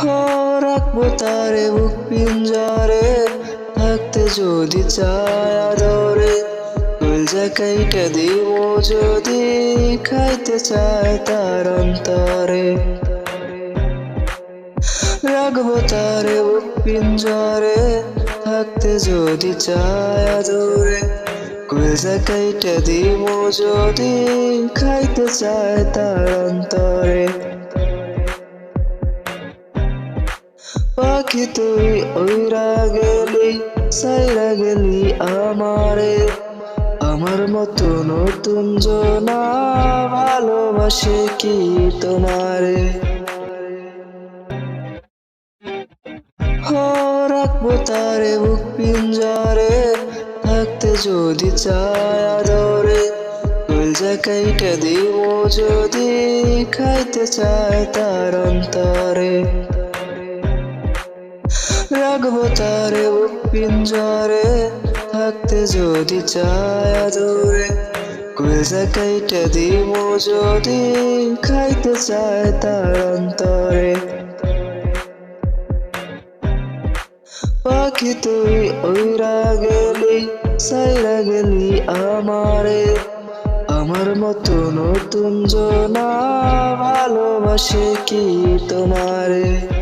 রাখবো তারে বুক পিঞ্জরে, থাকতে যদি চায় আদরে, কলজা কাইটা দিব যদি, খাইতে চায় তার অন্তরে। রাখবো তারে বুক পিঞ্জরে, থাকতে যদি চায় আদরে, কলজা কাইটা দিব যদি, খাইতে চায় তার অন্তরে। পাখি তুই উইরা গেলি, সাইরা গেলি আমারে, আমার মতো নতুন জনা ভালোবাসে কি তোমারে। রাখবো তারে বুক পিঞ্জরে, থাকতে যদি চায় আদরে, কলজা কাইটা দিব যদি, খাইতে চায় তার অন্তরে। রাখবো তারে বুক পিঞ্জরে, থাকতে যদি চায় আদরে, কলজা কাইটা দিব যদি, খাইতে চায় তার অন্তরে। পাখি তুই উইরা গেলি, সাইরা গেলি আমারে, আমার মতো নতুন জনা ভালোবাসে কি তোমারে।